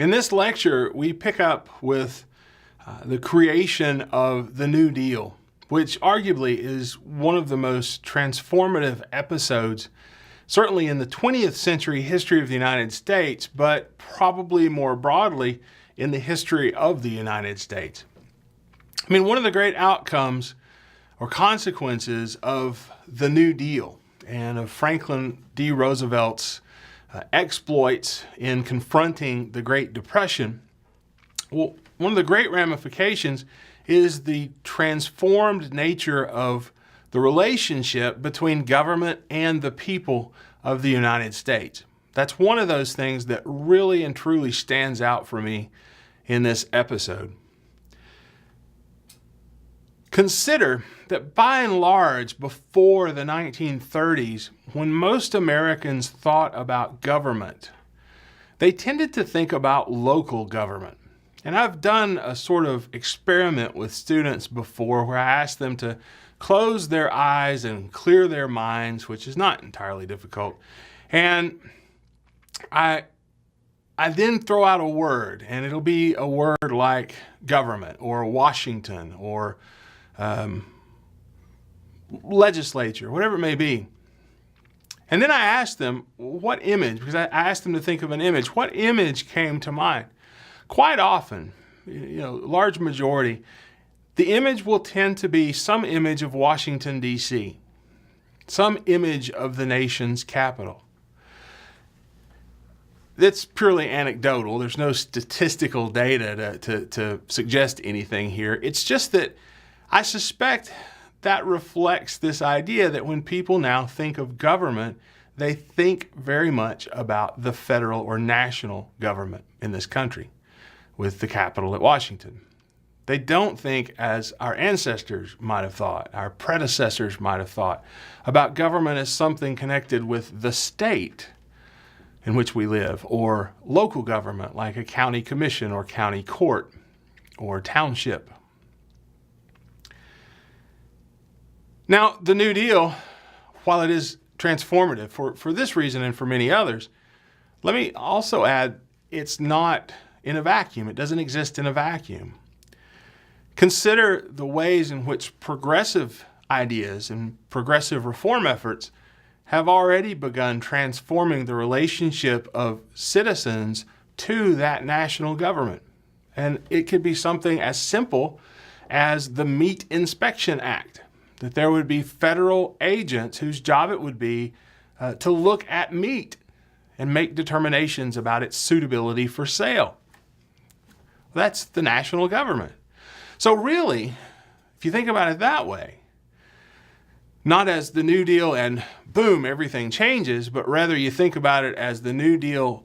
In this lecture, we pick up with the creation of the New Deal, which arguably is one of the most transformative episodes, certainly in the 20th century history of the United States, but probably more broadly in the history of the United States. I mean, one of the great outcomes or consequences of the New Deal and of Franklin D. Roosevelt's exploits in confronting the Great Depression, well, one of the great ramifications is the transformed nature of the relationship between government and the people of the United States. That's one of those things that really and truly stands out for me in this episode. Consider that by and large, before the 1930s, when most Americans thought about government, they tended to think about local government. And I've done a sort of experiment with students before where I asked them to close their eyes and clear their minds, which is not entirely difficult. And I then throw out a word, and it'll be a word like government or Washington or legislature, whatever it may be. And then I asked them what image, because I asked them to think of an image, what image came to mind? Quite often, large majority, the image will tend to be some image of Washington, D.C., some image of the nation's capital. That's purely anecdotal. There's no statistical data to suggest anything here. It's just that I suspect that reflects this idea that when people now think of government, they think very much about the federal or national government in this country, with the capital at Washington. They don't think, as our ancestors might have thought, our predecessors might have thought, about government as something connected with the state in which we live, or local government like a county commission or county court or township. Now, the New Deal, while it is transformative for this reason and for many others, let me also add it's not in a vacuum. It doesn't exist in a vacuum. Consider the ways in which progressive ideas and progressive reform efforts have already begun transforming the relationship of citizens to that national government. And it could be something as simple as the Meat Inspection Act, that there would be federal agents whose job it would be to look at meat and make determinations about its suitability for sale. That's the national government. So really, if you think about it that way, not as the New Deal and boom, everything changes, but rather you think about it as the New Deal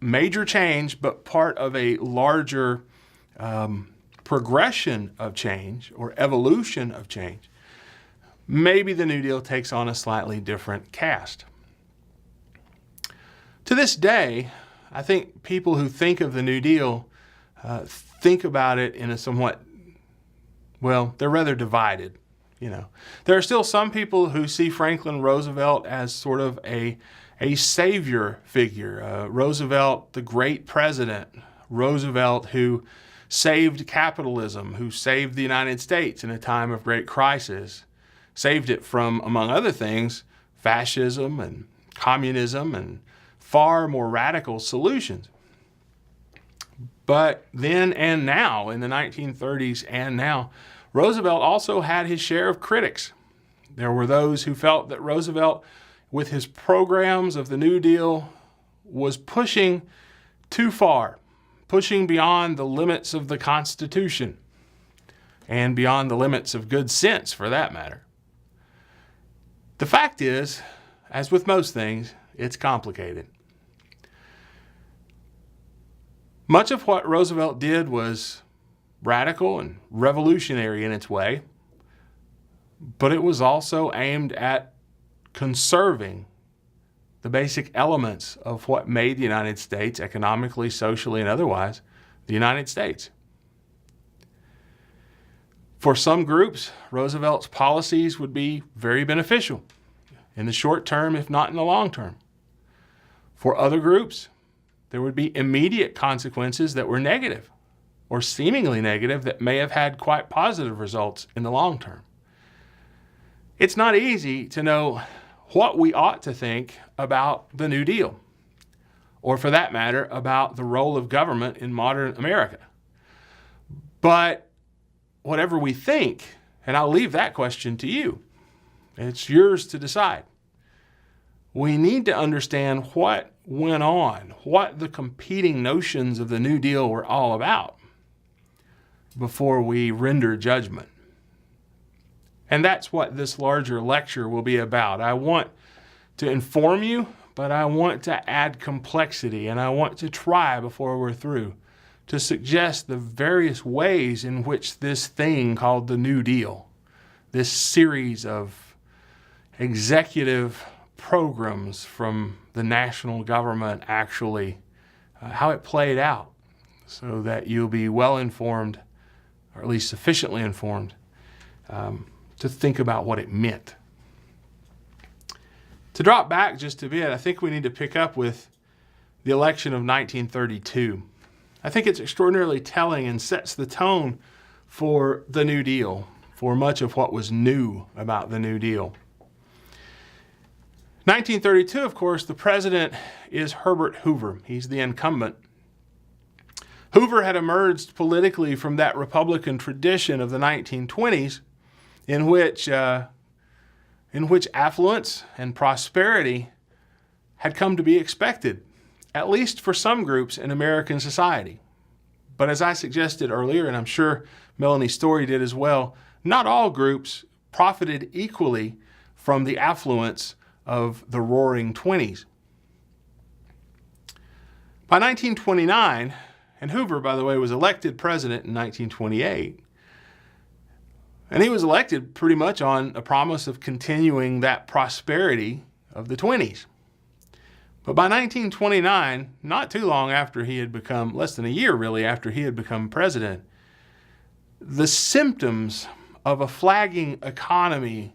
major change, but part of a larger progression of change or evolution of change, maybe the New Deal takes on a slightly different cast. To this day, I think people who think of the New Deal think about it in a somewhat, they're rather divided. There are still some people who see Franklin Roosevelt as sort of a savior figure. Roosevelt, the great president, Roosevelt who saved capitalism, who saved the United States in a time of great crisis, saved it from, among other things, fascism and communism and far more radical solutions. But then and now, in the 1930s and now, Roosevelt also had his share of critics. There were those who felt that Roosevelt, with his programs of the New Deal, was pushing too far, pushing beyond the limits of the Constitution and beyond the limits of good sense, for that matter. The fact is, as with most things, it's complicated. Much of what Roosevelt did was radical and revolutionary in its way, but it was also aimed at conserving the basic elements of what made the United States economically, socially, and otherwise the United States. For some groups, Roosevelt's policies would be very beneficial in the short term, if not in the long term. For other groups, there would be immediate consequences that were negative or seemingly negative that may have had quite positive results in the long term. It's not easy to know what we ought to think about the New Deal, or for that matter, about the role of government in modern America. But whatever we think, and I'll leave that question to you, it's yours to decide. We need to understand what went on, what the competing notions of the New Deal were all about before we render judgment. And that's what this larger lecture will be about. I want to inform you, but I want to add complexity, and I want to try before we're through to suggest the various ways in which this thing called the New Deal, this series of executive programs from the national government actually, how it played out, so that you'll be well informed, or at least sufficiently informed, to think about what it meant. To drop back just a bit, I think we need to pick up with the election of 1932. I think it's extraordinarily telling and sets the tone for the New Deal, for much of what was new about the New Deal. 1932, of course, the president is Herbert Hoover. He's the incumbent. Hoover had emerged politically from that Republican tradition of the 1920s in which affluence and prosperity had come to be expected, at least for some groups in American society. But as I suggested earlier, and I'm sure Melanie Story did as well, not all groups profited equally from the affluence of the Roaring '20s. By 1929, and Hoover, by the way, was elected president in 1928, and he was elected pretty much on a promise of continuing that prosperity of the 20s. But by 1929, not too long after he had become, less than a year really after he had become president, the symptoms of a flagging economy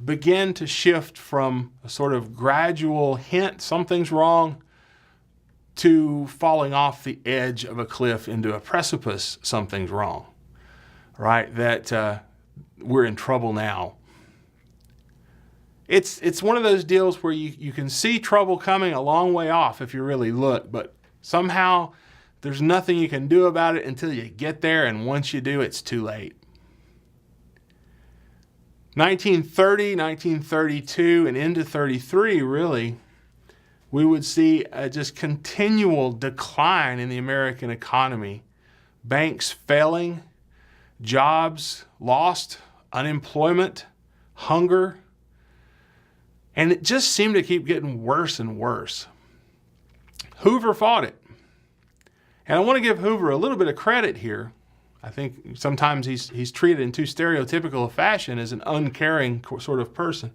began to shift from a sort of gradual hint something's wrong to falling off the edge of a cliff into a precipice, something's wrong, right? That we're in trouble now. It's one of those deals where you can see trouble coming a long way off if you really look, but somehow there's nothing you can do about it until you get there, and once you do, it's too late. 1930, 1932, and into 33, really, we would see a just continual decline in the American economy. Banks failing, jobs lost, unemployment, hunger, and it just seemed to keep getting worse and worse. Hoover fought it. And I want to give Hoover a little bit of credit here. I think sometimes he's treated in too stereotypical a fashion as an uncaring sort of person.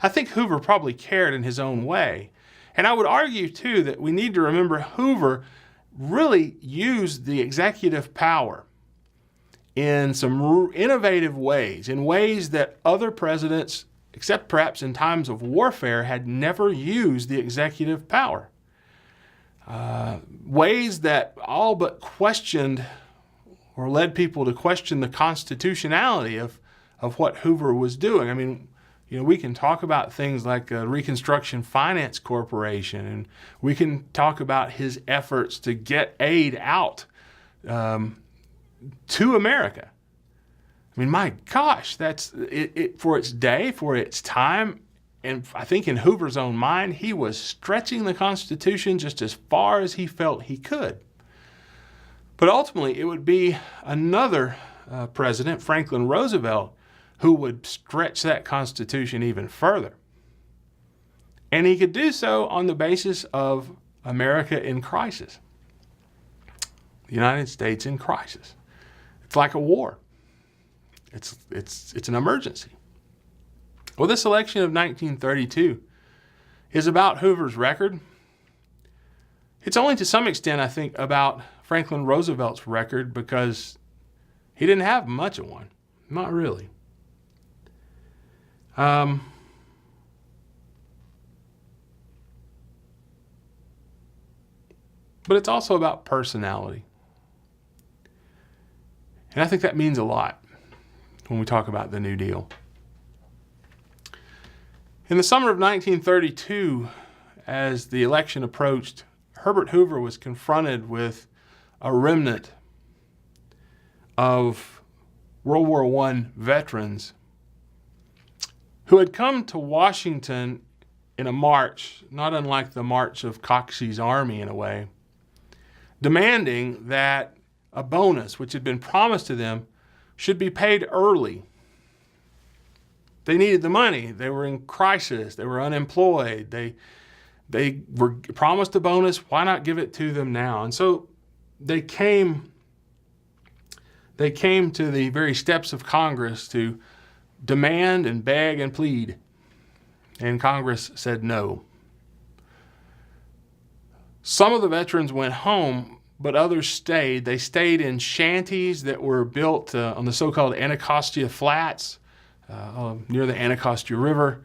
I think Hoover probably cared in his own way. And I would argue, too, that we need to remember Hoover really used the executive power in some innovative ways, in ways that other presidents, except perhaps in times of warfare, had never used the executive power. Ways that all but questioned or led people to question the constitutionality of what Hoover was doing. I mean, we can talk about things like Reconstruction Finance Corporation, and we can talk about his efforts to get aid out to America. I mean, my gosh, that's it for its day, for its time. And I think in Hoover's own mind, he was stretching the Constitution just as far as he felt he could. But ultimately, it would be another president, Franklin Roosevelt, who would stretch that Constitution even further. And he could do so on the basis of America in crisis. The United States in crisis. It's like a war. It's an emergency. Well, this election of 1932 is about Hoover's record. It's only to some extent, I think, about Franklin Roosevelt's record because he didn't have much of one. Not really. but it's also about personality. And I think that means a lot when we talk about the New Deal. In the summer of 1932, as the election approached, Herbert Hoover was confronted with a remnant of World War I veterans who had come to Washington in a march, not unlike the march of Coxey's army in a way, demanding that a bonus which had been promised to them should be paid early. They needed the money. They were in crisis. They were unemployed. They were promised a bonus. Why not give it to them now? And so they came to the very steps of Congress to demand and beg and plead. And Congress said no. Some of the veterans went home, but others stayed. They stayed in shanties that were built on the so-called Anacostia Flats near the Anacostia River.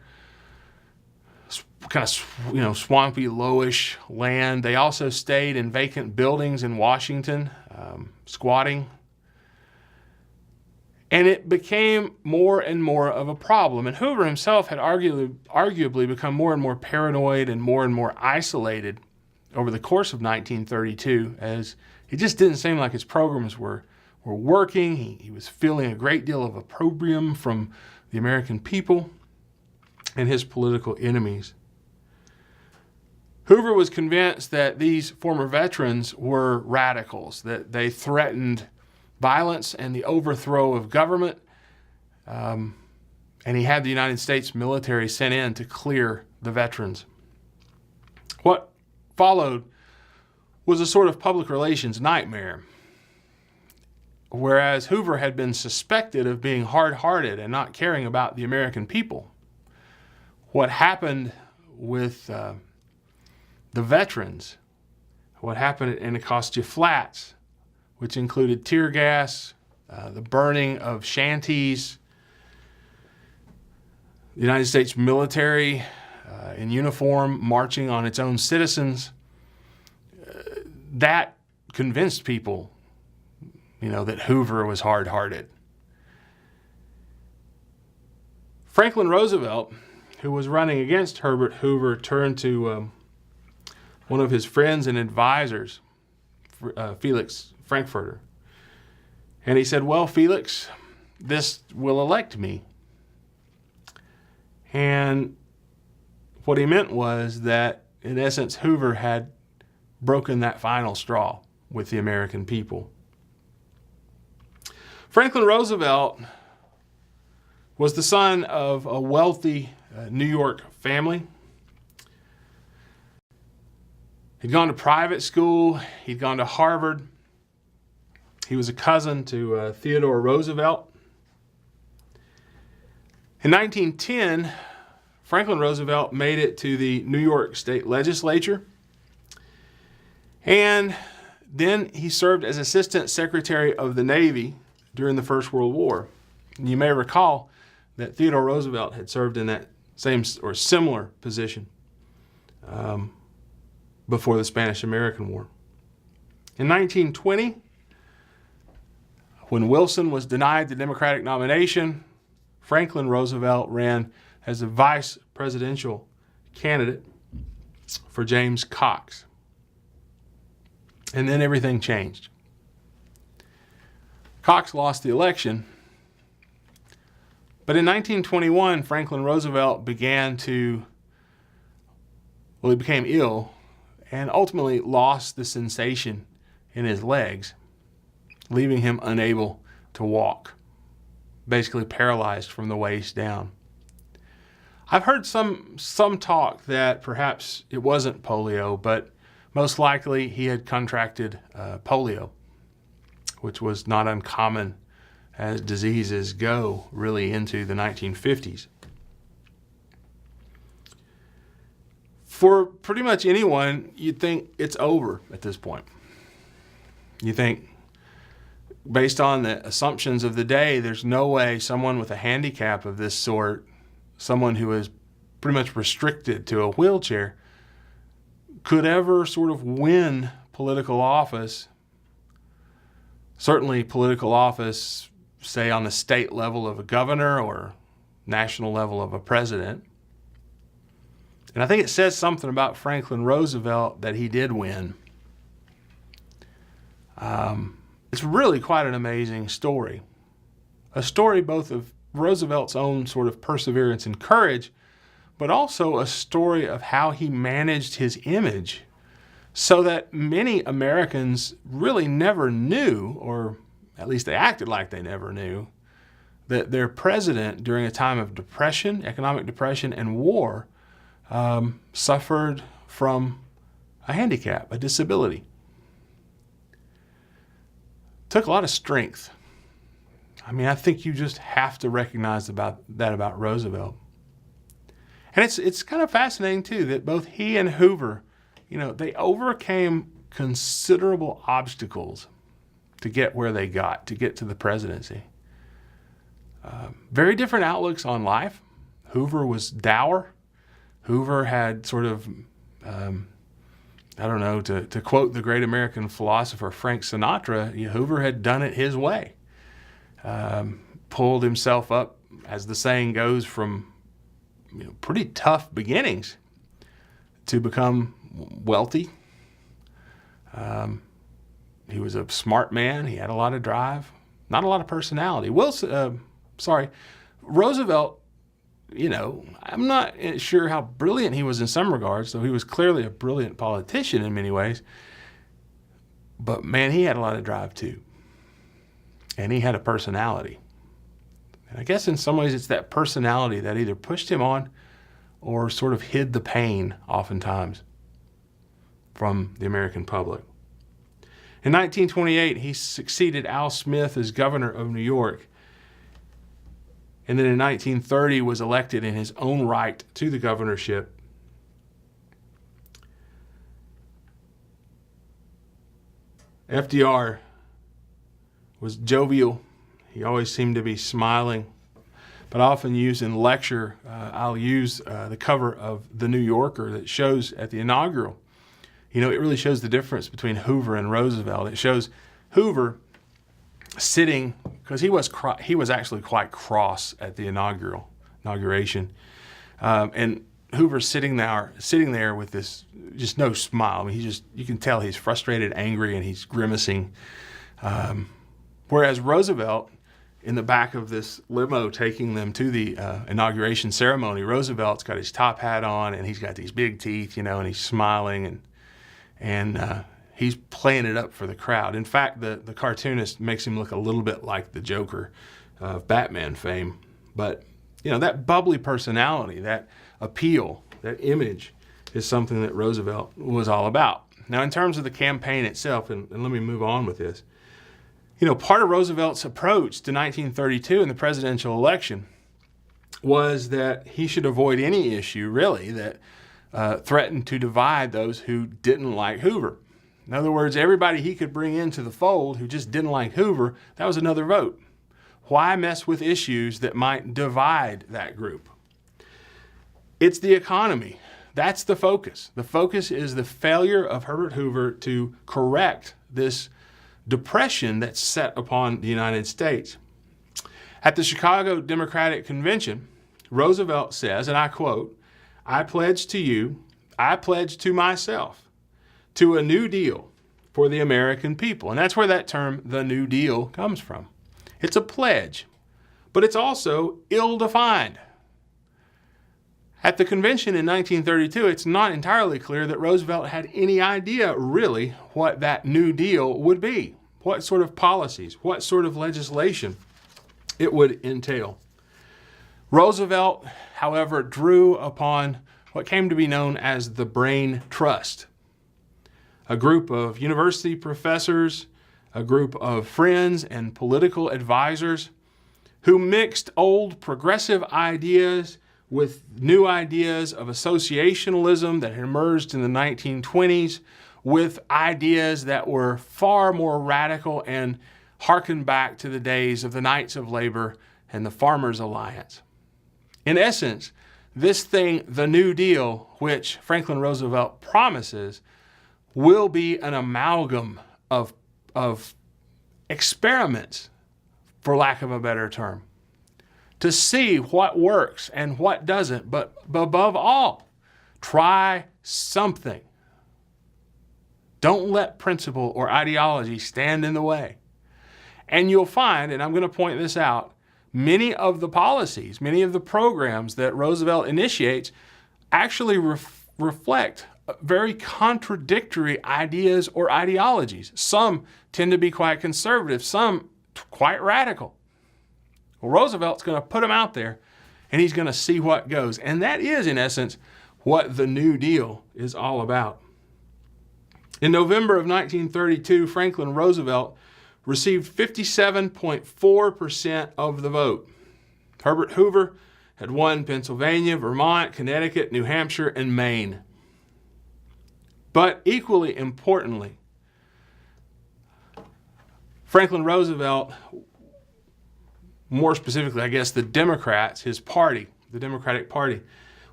Kind of, swampy, lowish land. They also stayed in vacant buildings in Washington, squatting. And it became more and more of a problem. And Hoover himself had arguably become more and more paranoid and more isolated over the course of 1932, as it just didn't seem like his programs were working. He was feeling a great deal of opprobrium from the American people and his political enemies. Hoover was convinced that these former veterans were radicals, that they threatened violence and the overthrow of government, and he had the United States military sent in to clear the veterans. What followed was a sort of public relations nightmare. Whereas Hoover had been suspected of being hard-hearted and not caring about the American people, what happened with the veterans, what happened at Anacostia Flats, which included tear gas, the burning of shanties, the United States military in uniform marching on its own citizens, that convinced people, that Hoover was hard-hearted. Franklin Roosevelt, who was running against Herbert Hoover, turned to one of his friends and advisors, Felix Frankfurter. And he said, "Well, Felix, this will elect me." And what he meant was that, in essence, Hoover had broken that final straw with the American people. Franklin Roosevelt was the son of a wealthy New York family. He'd gone to private school. He'd gone to Harvard. He was a cousin to Theodore Roosevelt. In 1910, Franklin Roosevelt made it to the New York State Legislature, and then he served as Assistant Secretary of the Navy during the First World War. And you may recall that Theodore Roosevelt had served in that same or similar position before the Spanish-American War. In 1920, when Wilson was denied the Democratic nomination, Franklin Roosevelt ran as a vice presidential candidate for James Cox. And then everything changed. Cox lost the election, but in 1921, Franklin Roosevelt he became ill and ultimately lost the sensation in his legs, leaving him unable to walk, basically paralyzed from the waist down. I've heard some talk that perhaps it wasn't polio, but most likely he had contracted polio, which was not uncommon as diseases go really into the 1950s. For pretty much anyone, you'd think it's over at this point. You think, based on the assumptions of the day, there's no way someone with a handicap of this sort, someone who is pretty much restricted to a wheelchair, could ever sort of win political office, certainly political office, say on the state level of a governor or national level of a president. And I think it says something about Franklin Roosevelt that he did win. It's really quite an amazing story. A story both of Roosevelt's own sort of perseverance and courage, but also a story of how he managed his image so that many Americans really never knew, or at least they acted like they never knew, that their president during a time of depression, economic depression, and war suffered from a handicap, a disability. Took a lot of strength. I mean, I think you just have to recognize about Roosevelt. And it's kind of fascinating, too, that both he and Hoover, they overcame considerable obstacles to get where they got, to get to the presidency. Very different outlooks on life. Hoover was dour. Hoover had sort of, to quote the great American philosopher Frank Sinatra, Hoover had done it his way. Pulled himself up, as the saying goes, from pretty tough beginnings to become wealthy. He was a smart man. He had a lot of drive, not a lot of personality. Roosevelt, I'm not sure how brilliant he was in some regards, though he was clearly a brilliant politician in many ways. But man, he had a lot of drive too. And he had a personality. And I guess in some ways it's that personality that either pushed him on or sort of hid the pain oftentimes from the American public. In 1928, he succeeded Al Smith as governor of New York. And then in 1930 was elected in his own right to the governorship. F.D.R. was jovial. He always seemed to be smiling. But I often use in lecture, I'll use the cover of the New Yorker that shows at the inaugural. It really shows the difference between Hoover and Roosevelt. It shows Hoover sitting, because he was actually quite cross at the inauguration, and Hoover's sitting there with this just no smile. I mean, you can tell he's frustrated, angry, and he's grimacing. Whereas Roosevelt, in the back of this limo taking them to the inauguration ceremony, Roosevelt's got his top hat on and he's got these big teeth, and he's smiling and he's playing it up for the crowd. In fact, the cartoonist makes him look a little bit like the Joker of Batman fame. But, that bubbly personality, that appeal, that image is something that Roosevelt was all about. Now, in terms of the campaign itself, and let me move on with this, part of Roosevelt's approach to 1932 in the presidential election was that he should avoid any issue, really, that threatened to divide those who didn't like Hoover. In other words, everybody he could bring into the fold who just didn't like Hoover, that was another vote. Why mess with issues that might divide that group? It's the economy. That's the focus. The focus is the failure of Herbert Hoover to correct this depression that's set upon the United States. At the Chicago Democratic Convention, Roosevelt says, and I quote, "I pledge to you, I pledge to myself, to a new deal for the American people." And that's where that term, the New Deal, comes from. It's a pledge, but it's also ill-defined. At the convention in 1932, it's not entirely clear that Roosevelt had any idea, really, what that New Deal would be, what sort of policies, what sort of legislation it would entail. Roosevelt, however, drew upon what came to be known as the Brain Trust, a group of university professors, a group of friends and political advisors who mixed old progressive ideas with new ideas of associationalism that had emerged in the 1920s, with ideas that were far more radical and harkened back to the days of the Knights of Labor and the Farmers Alliance. In essence, this thing, the New Deal, which Franklin Roosevelt promises, will be an amalgam of experiments, for lack of a better term, to see what works and what doesn't. But above all, try something. Don't let principle or ideology stand in the way. And you'll find, and I'm going to point this out, many of the policies, many of the programs that Roosevelt initiates actually reflect very contradictory ideas or ideologies. Some tend to be quite conservative, some quite radical. Well, Roosevelt's going to put them out there, and he's going to see what goes. And that is, in essence, what the New Deal is all about. In November of 1932, Franklin Roosevelt received 57.4% of the vote. Herbert Hoover had won Pennsylvania, Vermont, Connecticut, New Hampshire, and Maine. But equally importantly, Franklin Roosevelt, more specifically, I guess, the Democrats, his party, the Democratic Party,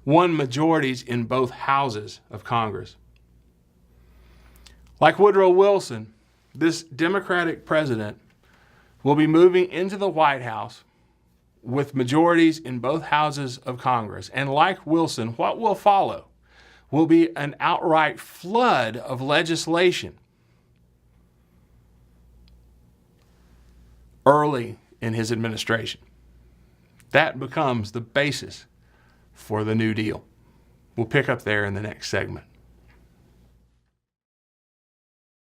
won majorities in both houses of Congress. Like Woodrow Wilson, this Democratic president will be moving into the White House with majorities in both houses of Congress. And like Wilson, what will follow will be an outright flood of legislation early in his administration. That becomes the basis for the New Deal. We'll pick up there in the next segment.